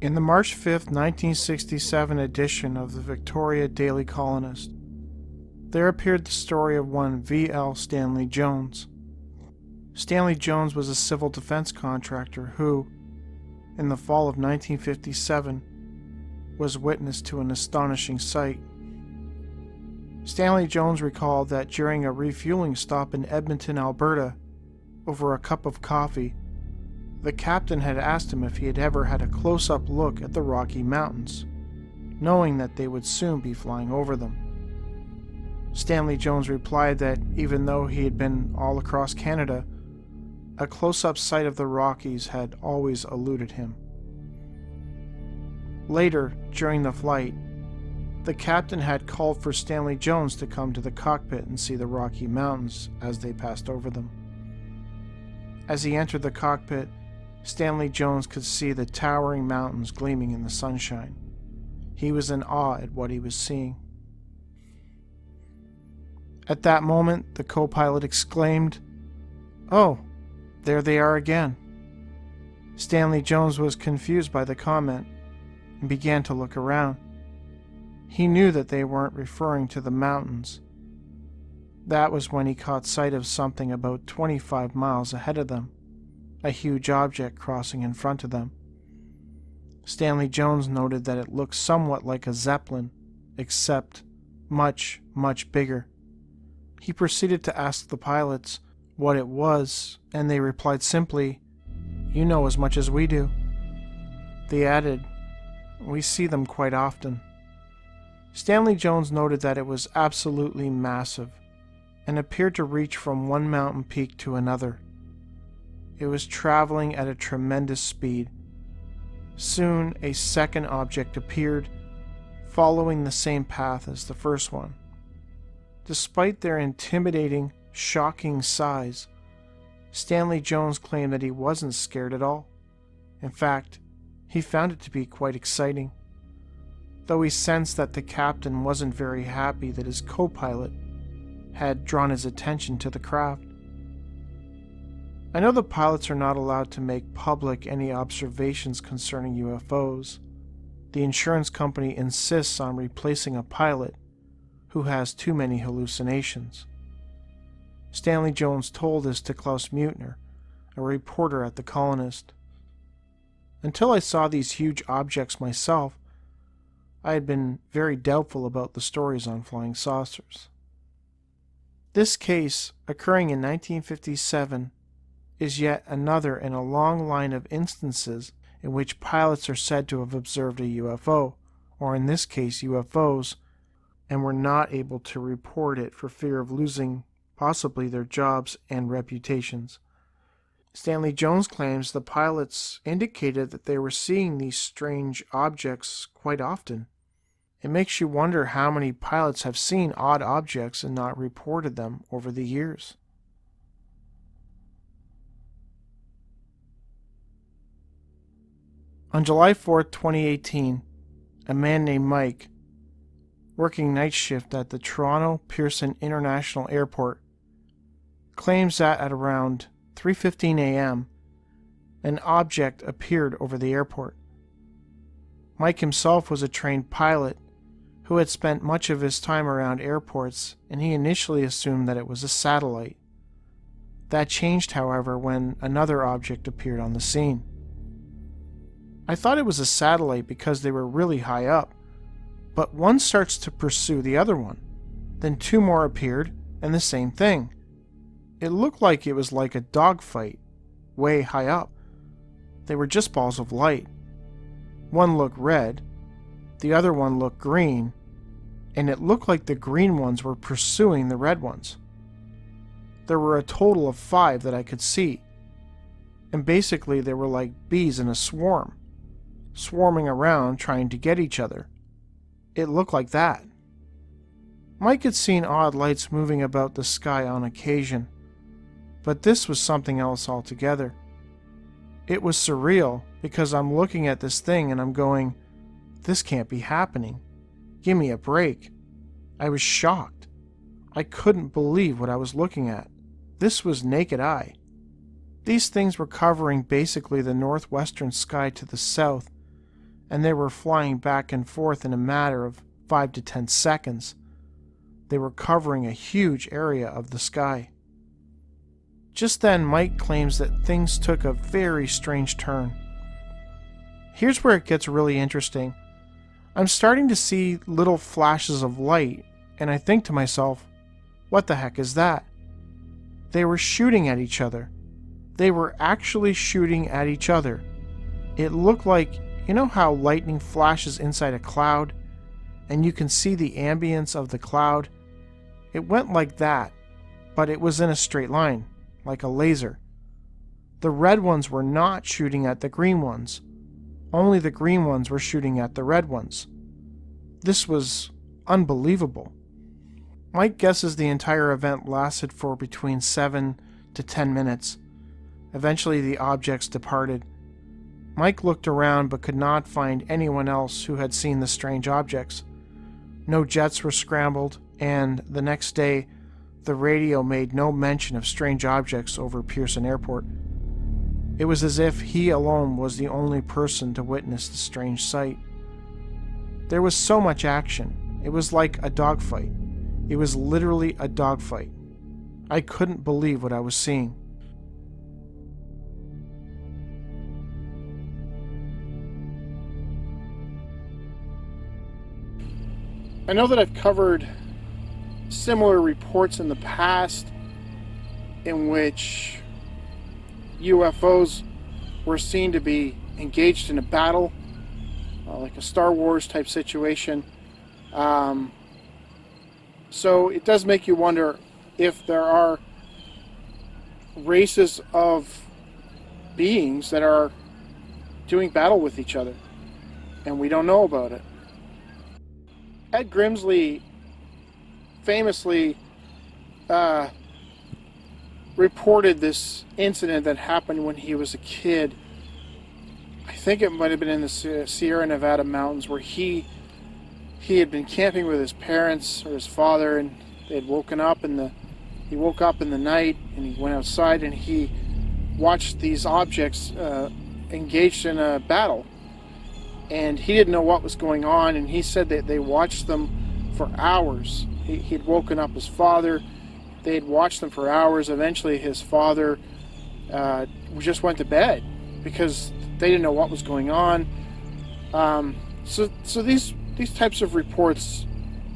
In the March 5, 1967 edition of the Victoria Daily Colonist, there appeared the story of one V.L. Stanley Jones. Stanley Jones was a civil defense contractor who, in the fall of 1957, was witness to an astonishing sight. Stanley Jones recalled that during a refueling stop in Edmonton, Alberta, over a cup of coffee, the captain had asked him if he had ever had a close-up look at the Rocky Mountains, knowing that they would soon be flying over them. Stanley Jones replied that even though he had been all across Canada, a close-up sight of the Rockies had always eluded him. Later, during the flight, the captain had called for Stanley Jones to come to the cockpit and see the Rocky Mountains as they passed over them. As he entered the cockpit, Stanley Jones could see the towering mountains gleaming in the sunshine. He was in awe at what he was seeing. At that moment, the co-pilot exclaimed, "Oh, there they are again." Stanley Jones was confused by the comment and began to look around. He knew that they weren't referring to the mountains. That was when he caught sight of something about 25 miles ahead of them, a huge object crossing in front of them. Stanley Jones noted that it looked somewhat like a Zeppelin, except much, much bigger. He proceeded to ask the pilots what it was, and they replied simply, "You know as much as we do." They added, "We see them quite often." Stanley Jones noted that it was absolutely massive and appeared to reach from one mountain peak to another. It was traveling at a tremendous speed. Soon, a second object appeared, following the same path as the first one. Despite their intimidating, shocking size, Stanley Jones claimed that he wasn't scared at all. In fact, he found it to be quite exciting, though he sensed that the captain wasn't very happy that his co-pilot had drawn his attention to the craft. I know the pilots are not allowed to make public any observations concerning UFOs. The insurance company insists on replacing a pilot who has too many hallucinations. Stanley Jones told this to Klaus Mutner, a reporter at The Colonist. Until I saw these huge objects myself, I had been very doubtful about the stories on flying saucers. This case, occurring in 1957, is yet another in a long line of instances in which pilots are said to have observed a UFO, or in this case UFOs, and were not able to report it for fear of losing possibly their jobs and reputations. Stanley Jones claims the pilots indicated that they were seeing these strange objects quite often. It makes you wonder how many pilots have seen odd objects and not reported them over the years. On July 4, 2018, a man named Mike, working night shift at the Toronto Pearson International Airport, claims that at around 3:15 a.m., an object appeared over the airport. Mike himself was a trained pilot who had spent much of his time around airports, and he initially assumed that it was a satellite. That changed, however, when another object appeared on the scene. I thought it was a satellite because they were really high up, but one starts to pursue the other one. Then two more appeared, and the same thing. It looked like it was like a dogfight, way high up. They were just balls of light. One looked red, the other one looked green, and it looked like the green ones were pursuing the red ones. There were a total of 5 that I could see, and basically they were like bees in a swarm, swarming around trying to get each other. It looked like that. Mike had seen odd lights moving about the sky on occasion, but this was something else altogether. It was surreal because I'm looking at this thing and I'm going, this can't be happening. Give me a break. I was shocked. I couldn't believe what I was looking at. This was naked eye. These things were covering basically the northwestern sky to the south, and they were flying back and forth in a matter of 5 to 10 seconds. They were covering a huge area of the sky. Just then, Mike claims that things took a very strange turn. Here's where it gets really interesting. I'm starting to see little flashes of light, and I think to myself, what the heck is that? They were shooting at each other. They were actually shooting at each other. It looked like, you know how lightning flashes inside a cloud, and you can see the ambience of the cloud? It went like that, but it was in a straight line, like a laser. The red ones were not shooting at the green ones. Only the green ones were shooting at the red ones. This was unbelievable. Mike guesses the entire event lasted for between 7 to 10 minutes. Eventually the objects departed. Mike looked around but could not find anyone else who had seen the strange objects. No jets were scrambled, and the next day, the radio made no mention of strange objects over Pearson Airport. It was as if he alone was the only person to witness the strange sight. There was so much action. It was like a dogfight. It was literally a dogfight. I couldn't believe what I was seeing. I know that I've covered similar reports in the past in which UFOs were seen to be engaged in a battle, like a Star Wars type situation. So it does make you wonder if there are races of beings that are doing battle with each other, and we don't know about it. Ed Grimsley famously reported this incident that happened when he was a kid. I think it might have been in the Sierra Nevada mountains, where he had been camping with his parents or his father, and they had woken up he woke up in the night, and he went outside and he watched these objects engaged in a battle. And he didn't know what was going on, and he said that they watched them for hours. He'd woken up his father. They had watched them for hours. Eventually his father just went to bed because they didn't know what was going on. So these types of reports,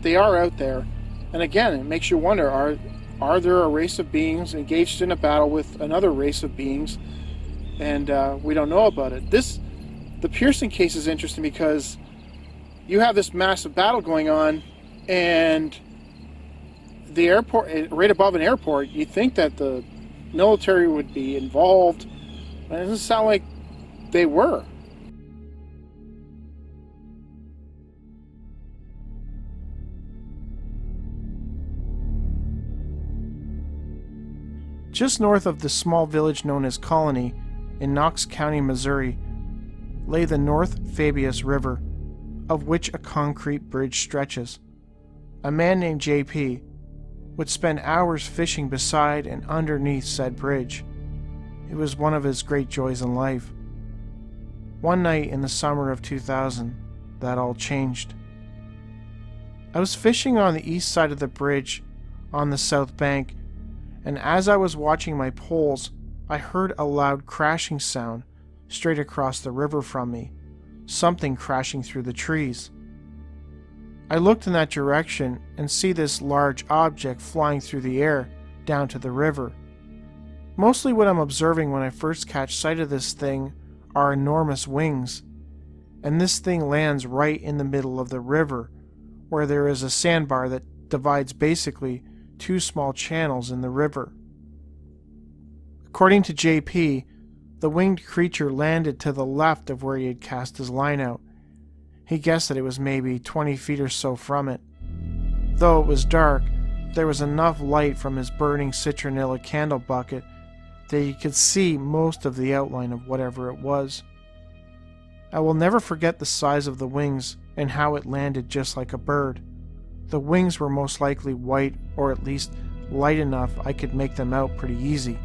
they are out there. And again, it makes you wonder, are there a race of beings engaged in a battle with another race of beings, and we don't know about it? The Pearson case is interesting because you have this massive battle going on, and the airport, right above an airport, you'd think that the military would be involved, but it doesn't sound like they were. Just north of the small village known as Colony, in Knox County, Missouri, lay the North Fabius River, of which a concrete bridge stretches. A man named J.P. would spend hours fishing beside and underneath said bridge. It was one of his great joys in life. One night in the summer of 2000, that all changed. I was fishing on the east side of the bridge on the south bank, and as I was watching my poles, I heard a loud crashing sound straight across the river from me, something crashing through the trees. I looked in that direction and see this large object flying through the air down to the river. Mostly what I'm observing when I first catch sight of this thing are enormous wings, and this thing lands right in the middle of the river, where there is a sandbar that divides basically two small channels in the river. According to JP, the winged creature landed to the left of where he had cast his line out. He guessed that it was maybe 20 feet or so from it. Though it was dark, there was enough light from his burning citronella candle bucket that he could see most of the outline of whatever it was. I will never forget the size of the wings and how it landed just like a bird. The wings were most likely white, or at least light enough I could make them out pretty easy,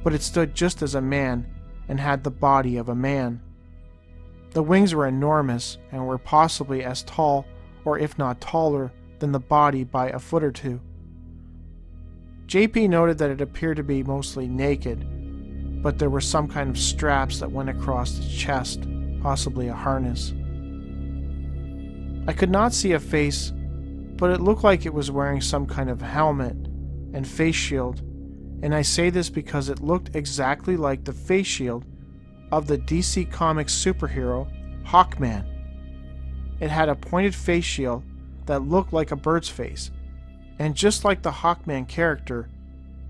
but it stood just as a man and had the body of a man. The wings were enormous and were possibly as tall, or if not taller, than the body by a foot or two. JP noted that it appeared to be mostly naked, but there were some kind of straps that went across its chest, possibly a harness. I could not see a face, but it looked like it was wearing some kind of helmet and face shield, and I say this because it looked exactly like the face shield of the DC Comics superhero Hawkman. It had a pointed face shield that looked like a bird's face, and just like the Hawkman character,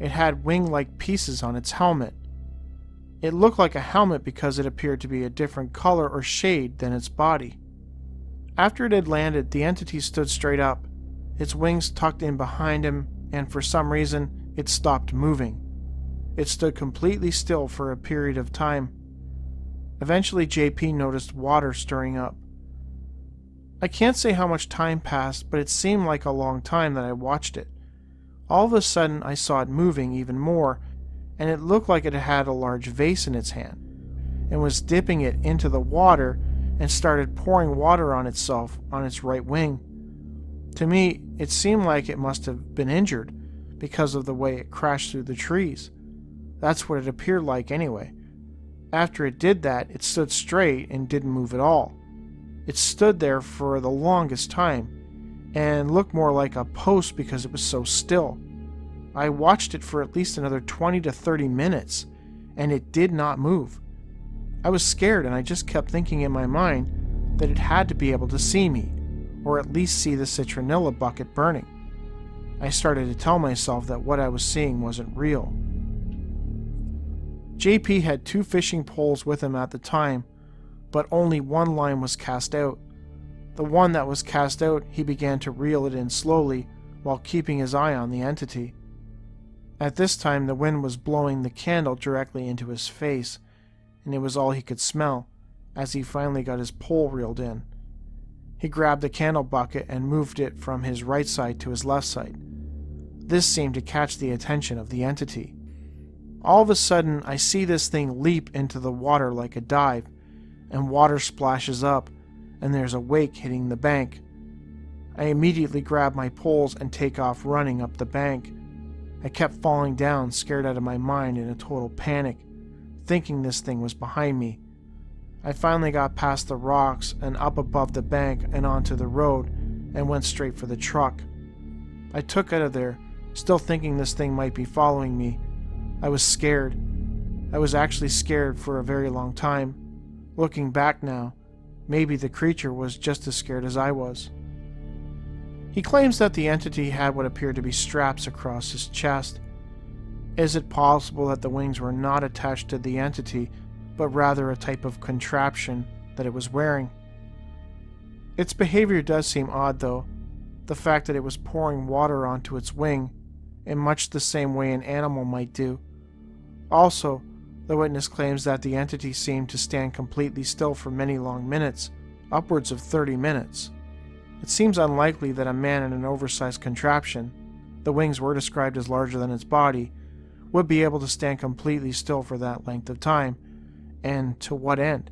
it had wing-like pieces on its helmet. It looked like a helmet because it appeared to be a different color or shade than its body. After it had landed, the entity stood straight up, its wings tucked in behind him, and for some reason, it stopped moving. It stood completely still for a period of time. Eventually, JP noticed water stirring up. I can't say how much time passed, but it seemed like a long time that I watched it. All of a sudden, I saw it moving even more, and it looked like it had a large vase in its hand, and was dipping it into the water and started pouring water on itself on its right wing. To me, it seemed like it must have been injured because of the way it crashed through the trees. That's what it appeared like anyway. After it did that, it stood straight and didn't move at all. It stood there for the longest time and looked more like a post because it was so still. I watched it for at least another 20 to 30 minutes, and it did not move. I was scared, and I just kept thinking in my mind that it had to be able to see me, or at least see the citronella bucket burning. I started to tell myself that what I was seeing wasn't real. JP had 2 fishing poles with him at the time, but only one line was cast out. The one that was cast out, he began to reel it in slowly while keeping his eye on the entity. At this time, the wind was blowing the candle directly into his face, and it was all he could smell as he finally got his pole reeled in. He grabbed the candle bucket and moved it from his right side to his left side. This seemed to catch the attention of the entity. All of a sudden, I see this thing leap into the water like a dive, and water splashes up, and there's a wake hitting the bank. I immediately grab my poles and take off running up the bank. I kept falling down, scared out of my mind in a total panic, thinking this thing was behind me. I finally got past the rocks and up above the bank and onto the road and went straight for the truck. I took out of there, still thinking this thing might be following me. I was scared. I was actually scared for a very long time. Looking back now, maybe the creature was just as scared as I was. He claims that the entity had what appeared to be straps across his chest. Is it possible that the wings were not attached to the entity, but rather a type of contraption that it was wearing? Its behavior does seem odd though, the fact that it was pouring water onto its wing, in much the same way an animal might do. Also, the witness claims that the entity seemed to stand completely still for many long minutes, upwards of 30 minutes. It seems unlikely that a man in an oversized contraption, the wings were described as larger than its body, would be able to stand completely still for that length of time. And to what end?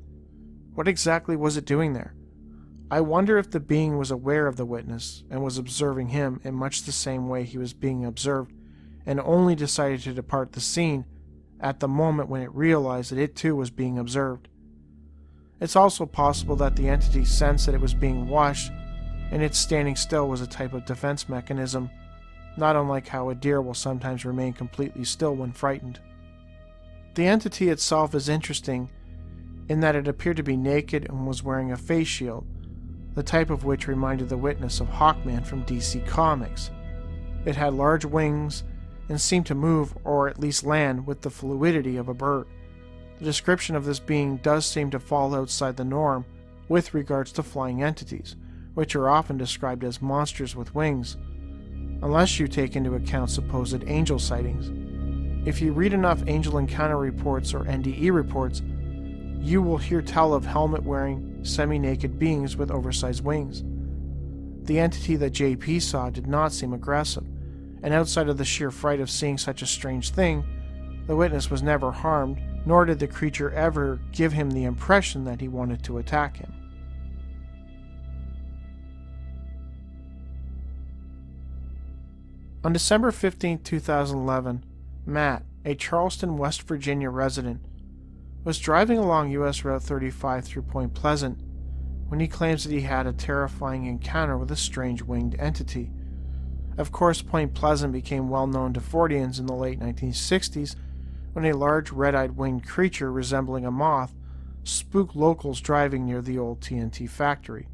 What exactly was it doing there? I wonder if the being was aware of the witness and was observing him in much the same way he was being observed, and only decided to depart the scene at the moment when it realized that it too was being observed. It's also possible that the entity sensed that it was being watched, and its standing still was a type of defense mechanism, not unlike how a deer will sometimes remain completely still when frightened. The entity itself is interesting in that it appeared to be naked and was wearing a face shield, the type of which reminded the witness of Hawkman from DC Comics. It had large wings and seemed to move, or at least land, with the fluidity of a bird. The description of this being does seem to fall outside the norm with regards to flying entities, which are often described as monsters with wings, unless you take into account supposed angel sightings. If you read enough angel encounter reports or NDE reports, you will hear tell of helmet-wearing, semi-naked beings with oversized wings. The entity that JP saw did not seem aggressive, and outside of the sheer fright of seeing such a strange thing, the witness was never harmed nor did the creature ever give him the impression that he wanted to attack him. On December 15, 2011, Matt, a Charleston, West Virginia resident, was driving along U.S. Route 35 through Point Pleasant when he claims that he had a terrifying encounter with a strange winged entity. Of course, Point Pleasant became well known to Forteans in the late 1960s when a large red-eyed winged creature resembling a moth spooked locals driving near the old TNT factory.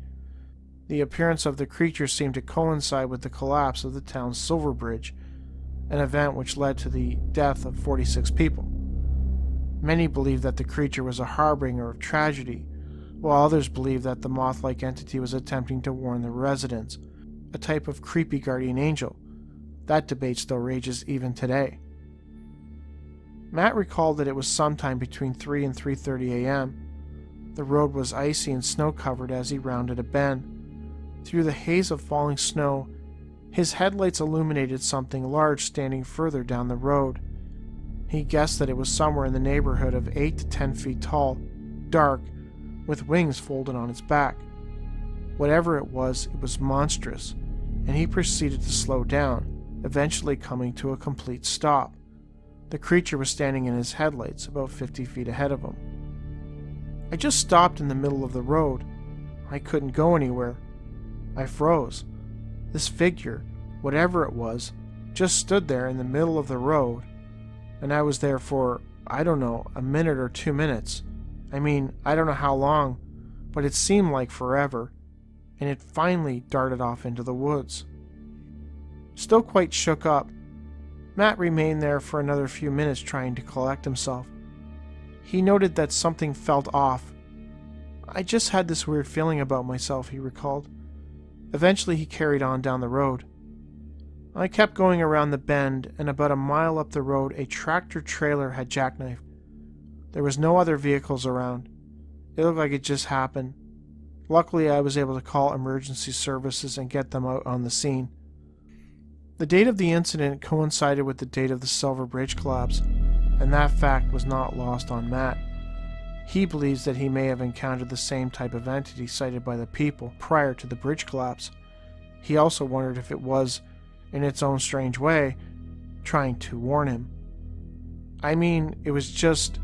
The appearance of the creature seemed to coincide with the collapse of the town's Silver Bridge, an event which led to the death of 46 people. Many believe that the creature was a harbinger of tragedy, while others believe that the moth-like entity was attempting to warn the residents, a type of creepy guardian angel. That debate still rages even today. Matt recalled that it was sometime between 3 and 3:30 a.m. The road was icy and snow-covered as he rounded a bend. Through the haze of falling snow, his headlights illuminated something large standing further down the road. He guessed that it was somewhere in the neighborhood of 8 to 10 feet tall, dark, with wings folded on its back. Whatever it was monstrous, and he proceeded to slow down, eventually coming to a complete stop. The creature was standing in his headlights about 50 feet ahead of him. I just stopped in the middle of the road. I couldn't go anywhere. I froze. This figure, whatever it was, just stood there in the middle of the road, and I was there for, I don't know, a minute or 2 minutes. I mean, I don't know how long, but it seemed like forever, and it finally darted off into the woods. Still quite shook up, Matt remained there for another few minutes trying to collect himself. He noted that something felt off. I just had this weird feeling about myself, he recalled. Eventually he carried on down the road. I kept going around the bend, and about a mile up the road a tractor trailer had jackknifed. There was no other vehicles around. It looked like it just happened. Luckily I was able to call emergency services and get them out on the scene. The date of the incident coincided with the date of the Silver Bridge collapse, and that fact was not lost on Matt. He believes that he may have encountered the same type of entity cited by the people prior to the bridge collapse. He also wondered if it was, in its own strange way, trying to warn him. I mean, it was just,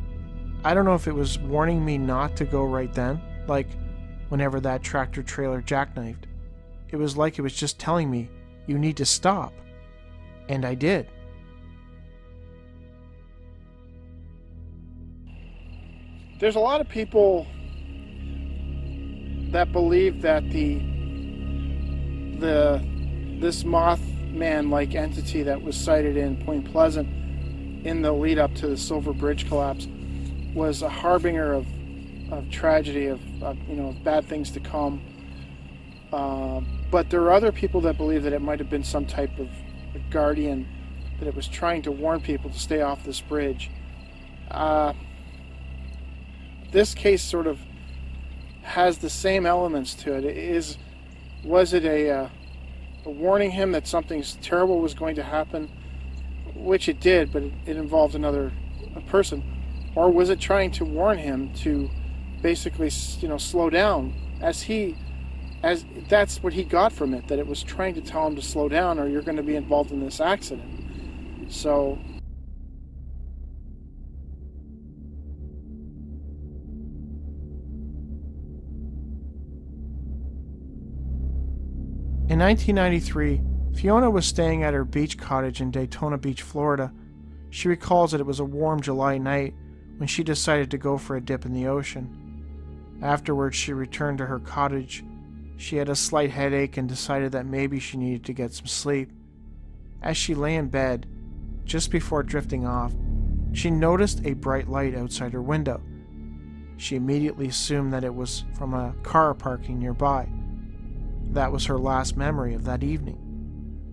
I don't know if it was warning me not to go right then, like whenever that tractor trailer jackknifed. It was like it was just telling me, you need to stop. And I did. There's a lot of people that believe that this Mothman-like entity that was sighted in Point Pleasant in the lead up to the Silver Bridge collapse was a harbinger of tragedy, of bad things to come. But there are other people that believe that it might have been some type of guardian, that it was trying to warn people to stay off this bridge. This case sort of has the same elements to it. Was it a warning him that something terrible was going to happen, which it did, but it involved a person, or was it trying to warn him to basically, slow down, as that's what he got from it, that it was trying to tell him to slow down or you're going to be involved in this accident. So in 1993, Fiona was staying at her beach cottage in Daytona Beach, Florida. She recalls that it was a warm July night when she decided to go for a dip in the ocean. Afterwards, she returned to her cottage. She had a slight headache and decided that maybe she needed to get some sleep. As she lay in bed, just before drifting off, she noticed a bright light outside her window. She immediately assumed that it was from a car parking nearby. That was her last memory of that evening.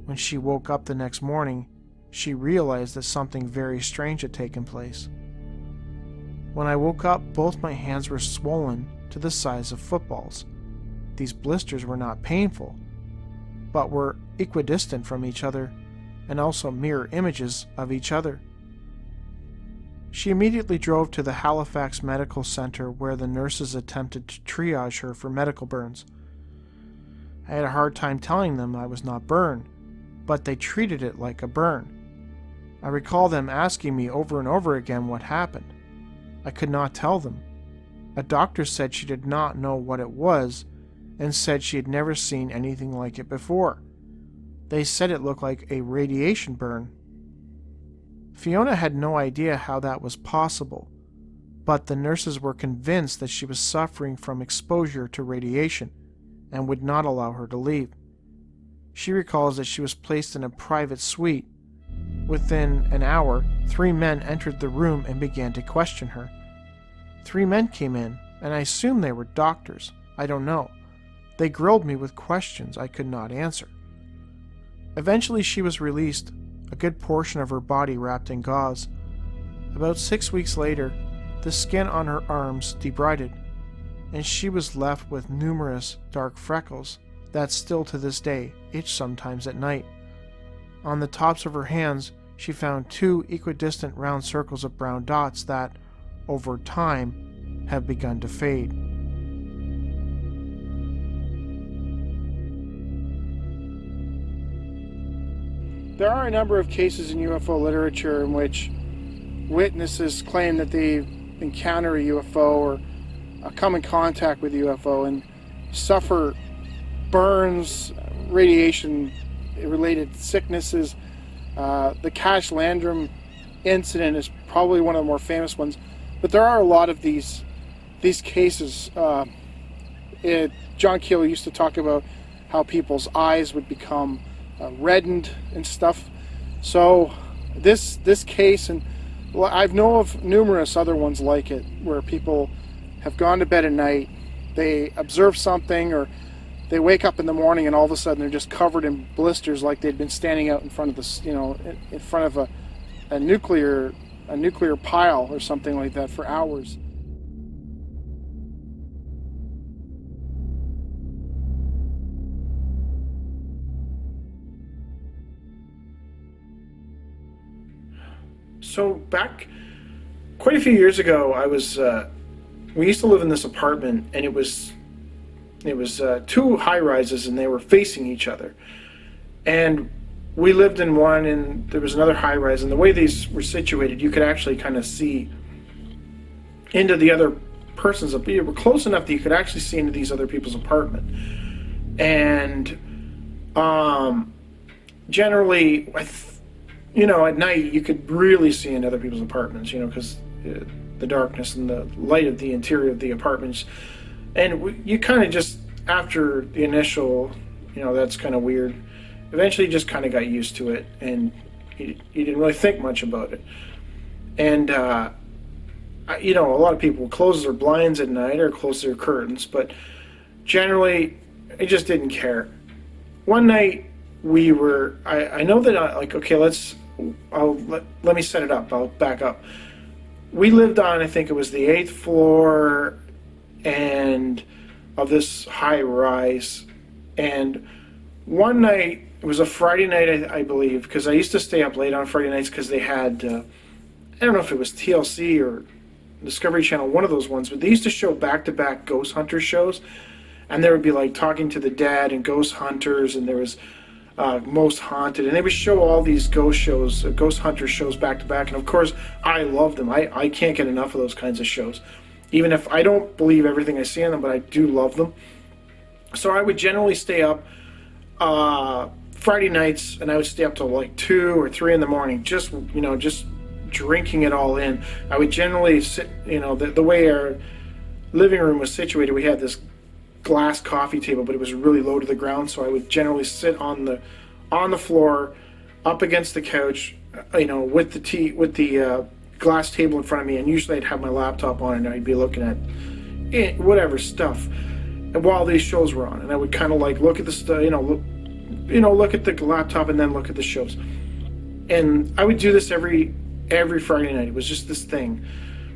When she woke up the next morning, she realized that something very strange had taken place. When I woke up, both my hands were swollen to the size of footballs. These blisters were not painful, but were equidistant from each other and also mirror images of each other. She immediately drove to the Halifax Medical Center where the nurses attempted to triage her for medical burns. I had a hard time telling them I was not burned, but they treated it like a burn. I recall them asking me over and over again what happened. I could not tell them. A doctor said she did not know what it was and said she had never seen anything like it before. They said it looked like a radiation burn. Fiona had no idea how that was possible, but the nurses were convinced that she was suffering from exposure to radiation and would not allow her to leave. She recalls that she was placed in a private suite. Within an hour, 3 men entered the room and began to question her. 3 men came in, and I assume they were doctors. I don't know. They grilled me with questions I could not answer. Eventually she was released, a good portion of her body wrapped in gauze. About 6 weeks later, the skin on her arms debrided, and she was left with numerous dark freckles that still to this day itch sometimes at night. On the tops of her hands, she found 2 equidistant round circles of brown dots that, over time, have begun to fade. There are a number of cases in UFO literature in which witnesses claim that they encounter a UFO or come in contact with a UFO and suffer burns, radiation-related sicknesses. The Cash Landrum incident is probably one of the more famous ones, but there are a lot of these cases. John Keel used to talk about how people's eyes would become reddened and stuff. So this case, and I know of numerous other ones like it, where people have gone to bed at night, they observe something, or they wake up in the morning and all of a sudden they're just covered in blisters, like they'd been standing out in front of this, in front of a nuclear pile or something like that for hours. So back quite a few years ago, we used to live in this apartment, and it was 2 high rises, and they were facing each other. And we lived in one, and there was another high rise, and the way these were situated, you could actually kind of see into the other person's. You were close enough that you could actually see into these other people's apartment. And generally, at night you could really see into other people's apartments, because the darkness and the light of the interior of the apartments. And you kind of just, after the initial, that's kind of weird, eventually just kind of got used to it, and you didn't really think much about it. And a lot of people close their blinds at night or close their curtains, but generally I just didn't care. One night we were, I know that let me set it up, I'll back up. We lived on, I think it was the 8th floor and of this high rise, and one night, it was a Friday night, I believe, because I used to stay up late on Friday nights because they had, I don't know if it was TLC or Discovery Channel, one of those ones, but they used to show back-to-back ghost hunter shows, and there would be like Talking to the Dead and Ghost Hunters, and there was Most Haunted, and they would show all these ghost hunter shows back-to-back, and of course, I love them. I can't get enough of those kinds of shows, even if I don't believe everything I see on them, but I do love them. So I would generally stay up Friday nights, and I would stay up till like 2 or 3 in the morning, just drinking it all in. I would generally sit, the way our living room was situated, we had this glass coffee table, but it was really low to the ground, so I would generally sit on the floor, up against the couch, with the glass table in front of me, and usually I'd have my laptop on, and I'd be looking at whatever stuff, and while these shows were on, and I would kind of like look at the stuff, look at the laptop and then look at the shows. And I would do this every Friday night. It was just this thing.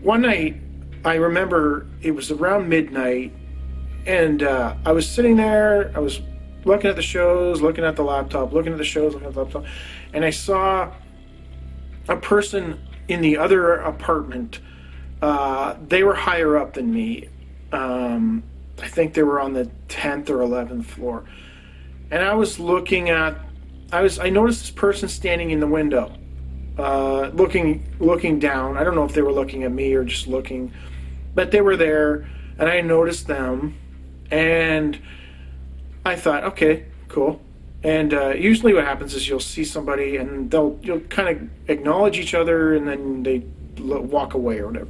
One night, I remember it was around midnight, and I was sitting there, I was looking at the shows, looking at the laptop, looking at the shows, looking at the laptop, and I saw a person in the other apartment, they were higher up than me. I think they were on the 10th or 11th floor. And I was looking at, I noticed this person standing in the window, looking down. I don't know if they were looking at me or just looking, but they were there, and I noticed them, and I thought, okay, cool. And usually what happens is you'll see somebody and you'll kind of acknowledge each other, and then they walk away or whatever,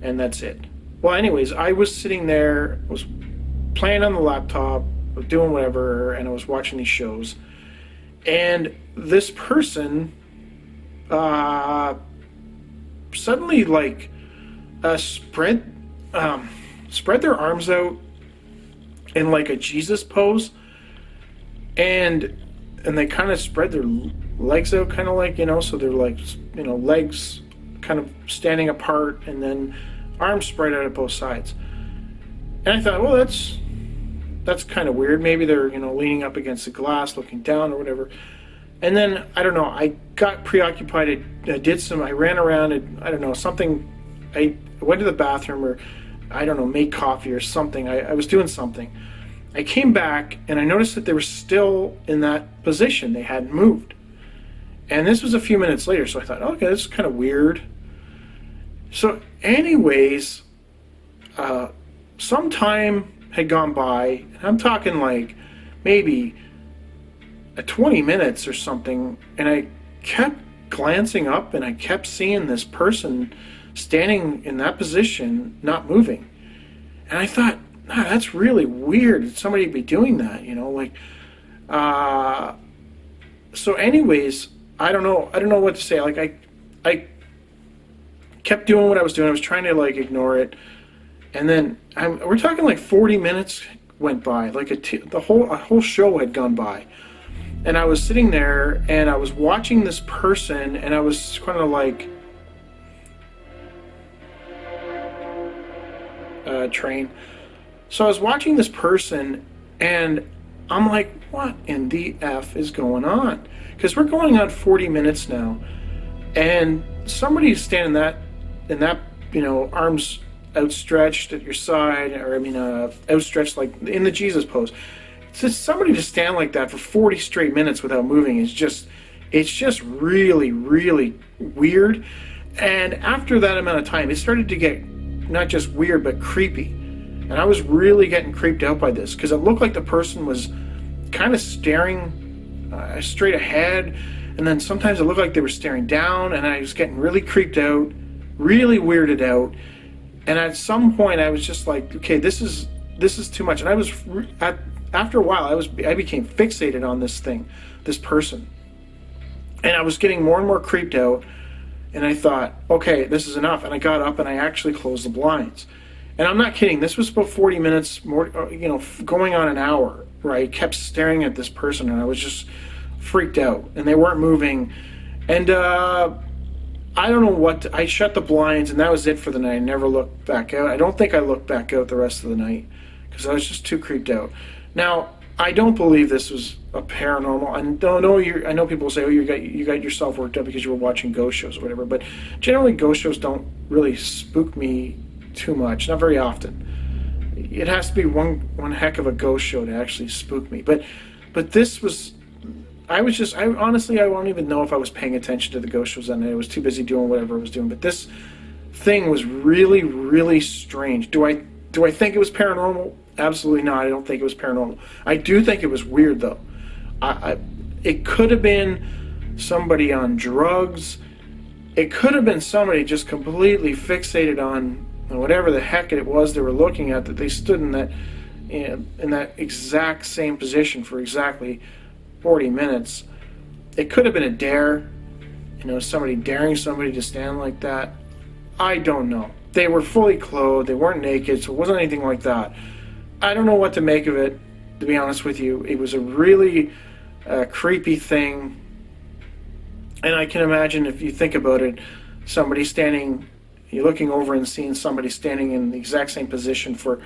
and that's it. Well, anyways, I was sitting there, was playing on the laptop, doing whatever, and I was watching these shows, and this person suddenly like spread their arms out in like a Jesus pose, and they kind of spread their legs out, kind of like, so they're like, legs kind of standing apart, and then arms spread out at both sides. And I thought, well, that's kind of weird. Maybe they're, leaning up against the glass, looking down or whatever. And then, I don't know, I got preoccupied. I ran around and, I don't know, something. I went to the bathroom, or, I don't know, made coffee or something. I was doing something. I came back and I noticed that they were still in that position. They hadn't moved. And this was a few minutes later, so I thought, okay, this is kind of weird. So anyways, some time had gone by, and I'm talking like maybe 20 minutes or something, and I kept glancing up, and I kept seeing this person standing in that position, not moving. And I thought, that's really weird. Did somebody be doing that? So anyways, I don't know what to say. Like I kept doing what I was doing. I was trying to like ignore it. And then we're talking like 40 minutes went by. Like a whole show had gone by. And I was sitting there and I was watching this person, and I was kind of like train. So I was watching this person, and I'm like, what in the F is going on? Because we're going on 40 minutes now, and somebody's standing in that arms outstretched at your side, or outstretched like in the Jesus pose. So somebody to stand like that for 40 straight minutes without moving it's just really, really weird. And after that amount of time, it started to get not just weird but creepy. And I was really getting creeped out by this, because it looked like the person was kind of staring straight ahead, and then sometimes it looked like they were staring down, and I was getting really creeped out, really weirded out. And at some point I was just like, okay, this is too much. And I was after a while I became fixated on this person, and I was getting more and more creeped out. And I thought, okay, this is enough. And I got up and I actually closed the blinds. And I'm not kidding. This was about 40 minutes more, going on an hour, where I kept staring at this person, and I was just freaked out, and they weren't moving. And I don't know I shut the blinds, and that was it for the night. I never looked back out. I don't think I looked back out the rest of the night, because I was just too creeped out. Now, I don't believe this was a paranormal. I know people say, oh, you got yourself worked up because you were watching ghost shows or whatever, but generally ghost shows don't really spook me too much, not very often. It has to be one heck of a ghost show to actually spook me. But this was, I honestly won't even know if I was paying attention to the ghost shows that night. I was too busy doing whatever I was doing. But this thing was really, really strange. Do I think it was paranormal? Absolutely not. I don't think it was paranormal. I do think it was weird, though. It could have been somebody on drugs. It could have been somebody just completely fixated on whatever the heck it was they were looking at, that they stood in that exact same position for exactly 40 minutes. It could have been a dare, somebody daring somebody to stand like that. I don't know. They were fully clothed. They weren't naked, so it wasn't anything like that. I don't know what to make of it, to be honest with you. It was a really creepy thing. And I can imagine, if you think about it, somebody standing, you're looking over and seeing somebody standing in the exact same position for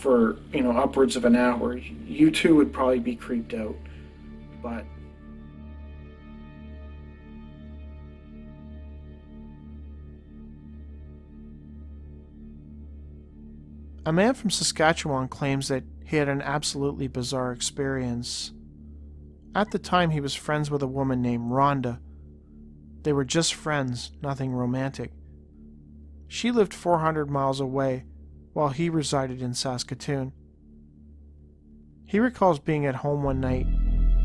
upwards of an hour. You too would probably be creeped out. But A man from Saskatchewan claims that he had an absolutely bizarre experience. At the time, he was friends with a woman named Rhonda. They were just friends, nothing romantic. She lived 400 miles away, while he resided in Saskatoon. He recalls being at home one night,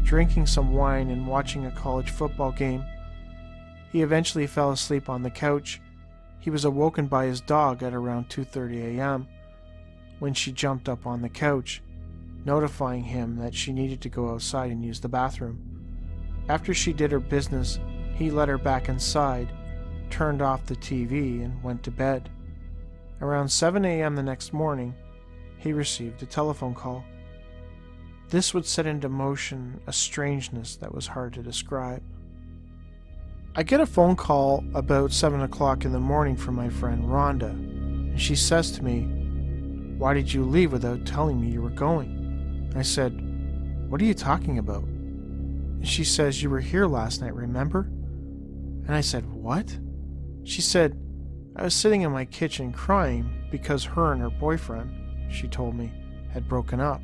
drinking some wine and watching a college football game. He eventually fell asleep on the couch. He was awoken by his dog at around 2:30 a.m. when she jumped up on the couch, notifying him that she needed to go outside and use the bathroom. After she did her business, he let her back inside, turned off the TV, and went to bed. Around 7 a.m. the next morning, he received a telephone call. This would set into motion a strangeness that was hard to describe. I get a phone call about 7 o'clock in the morning from my friend Rhonda, and she says to me, "Why did you leave without telling me you were going?" I said, "What are you talking about?" And she says, "You were here last night, remember?" And I said, "What?" She said, "I was sitting in my kitchen crying because her and her boyfriend," she told me, "had broken up.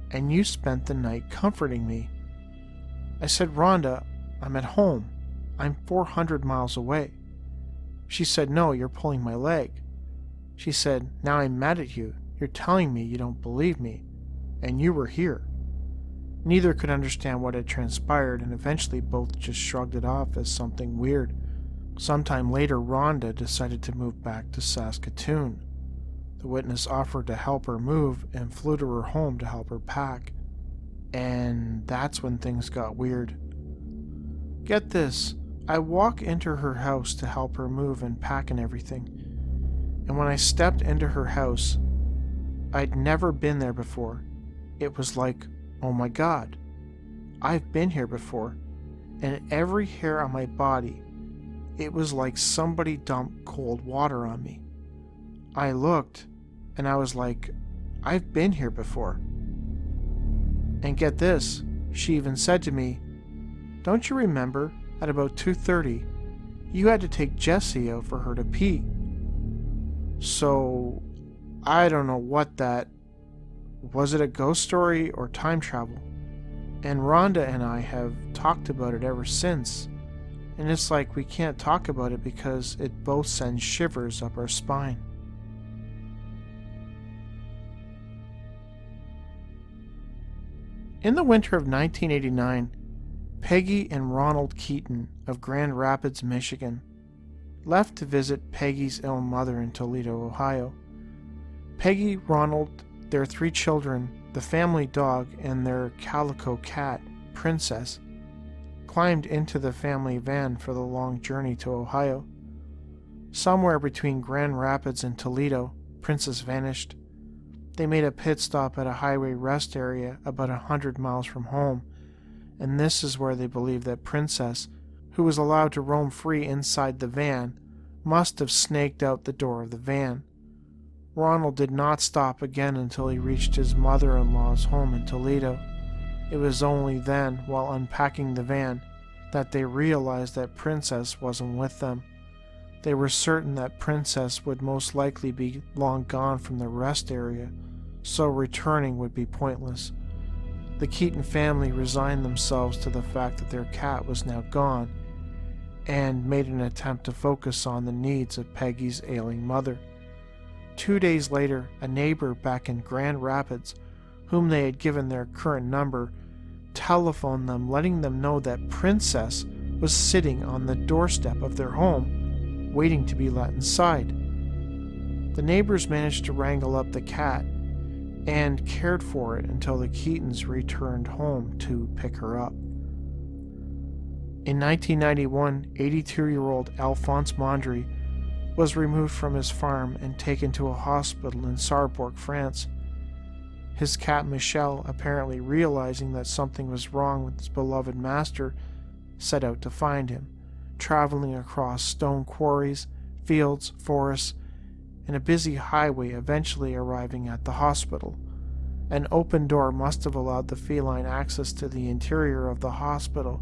And you spent the night comforting me." I said, "Rhonda, I'm at home. I'm 400 miles away." She said, "No, you're pulling my leg." She said, "Now I'm mad at you. You're telling me you don't believe me. And you were here." Neither could understand what had transpired, and eventually both just shrugged it off as something weird. Sometime later, Rhonda decided to move back to Saskatoon. The witness offered to help her move and flew to her home to help her pack. And that's when things got weird. Get this, I walk into her house to help her move and pack and everything. And when I stepped into her house, I'd never been there before. It was like, oh my God, I've been here before. And every hair on my body, it was like somebody dumped cold water on me. I looked, and I was like, I've been here before. And get this, she even said to me, "Don't you remember, at about 2:30, you had to take Jessie out for her to pee?" So, I don't know what that... Was it a ghost story or time travel? And Rhonda and I have talked about it ever since. And it's like we can't talk about it because it both sends shivers up our spine. In the winter of 1989, Peggy and Ronald Keaton of Grand Rapids, Michigan, left to visit Peggy's ill mother in Toledo, Ohio. Peggy, Ronald, their 3 children, the family dog, and their calico cat, Princess, climbed into the family van for the long journey to Ohio. Somewhere between Grand Rapids and Toledo, Princess vanished. They made a pit stop at a highway rest area about 100 miles from home, and this is where they believe that Princess, who was allowed to roam free inside the van, must have snaked out the door of the van. Ronald did not stop again until he reached his mother-in-law's home in Toledo. It was only then, while unpacking the van, that they realized that Princess wasn't with them. They were certain that Princess would most likely be long gone from the rest area, so returning would be pointless. The Keaton family resigned themselves to the fact that their cat was now gone, and made an attempt to focus on the needs of Peggy's ailing mother. 2 days later, a neighbor back in Grand Rapids, whom they had given their current number, telephoned them letting them know that Princess was sitting on the doorstep of their home, waiting to be let inside. The neighbors managed to wrangle up the cat and cared for it until the Keatons returned home to pick her up. In 1991, 82-year-old Alphonse Mondry was removed from his farm and taken to a hospital in Sarrebourg, France. His cat Michelle, apparently realizing that something was wrong with his beloved master, set out to find him, traveling across stone quarries, fields, forests, and a busy highway, eventually arriving at the hospital. An open door must have allowed the feline access to the interior of the hospital,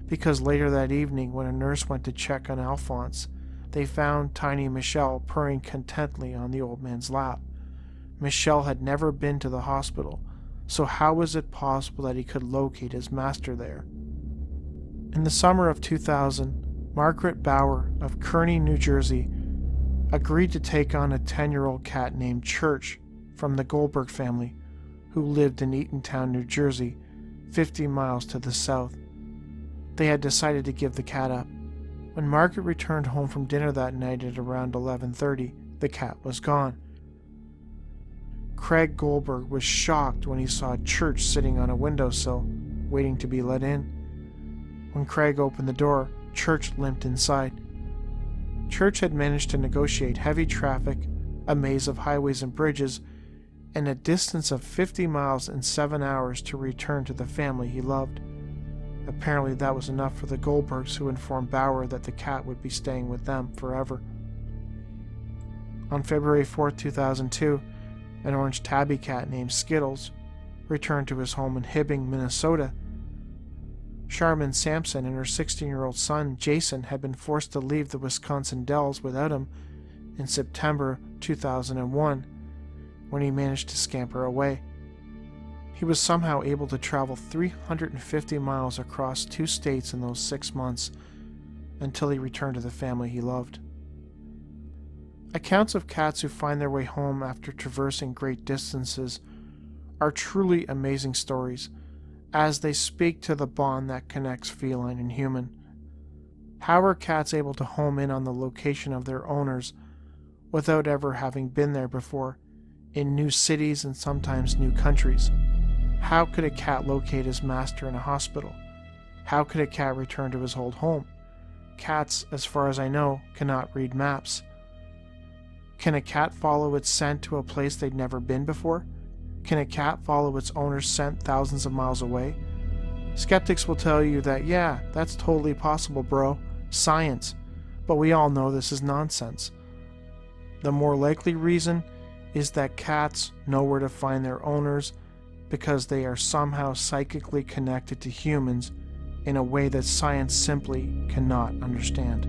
because later that evening, when a nurse went to check on Alphonse, they found tiny Michelle purring contentedly on the old man's lap. Michel had never been to the hospital, so how was it possible that he could locate his master there? In the summer of 2000, Margaret Bauer of Kearney, New Jersey, agreed to take on a 10-year-old cat named Church from the Goldberg family, who lived in Eatontown, New Jersey, 50 miles to the south. They had decided to give the cat up. When Margaret returned home from dinner that night at around 11:30, the cat was gone. Craig Goldberg was shocked when he saw Church sitting on a windowsill, waiting to be let in. When Craig opened the door, Church limped inside. Church had managed to negotiate heavy traffic, a maze of highways and bridges, and a distance of 50 miles in 7 hours to return to the family he loved. Apparently that was enough for the Goldbergs, who informed Bauer that the cat would be staying with them forever. On February 4, 2002, an orange tabby cat named Skittles returned to his home in Hibbing, Minnesota. Charmin Sampson and her 16-year-old son, Jason, had been forced to leave the Wisconsin Dells without him in September 2001, when he managed to scamper away. He was somehow able to travel 350 miles across 2 states in those 6 months until he returned to the family he loved. Accounts of cats who find their way home after traversing great distances are truly amazing stories, as they speak to the bond that connects feline and human. How are cats able to home in on the location of their owners without ever having been there before, in new cities and sometimes new countries? How could a cat locate his master in a hospital? How could a cat return to his old home? Cats, as far as I know, cannot read maps. Can a cat follow its scent to a place they'd never been before? Can a cat follow its owner's scent thousands of miles away? Skeptics will tell you that, yeah, that's totally possible, bro. Science. But we all know this is nonsense. The more likely reason is that cats know where to find their owners because they are somehow psychically connected to humans in a way that science simply cannot understand.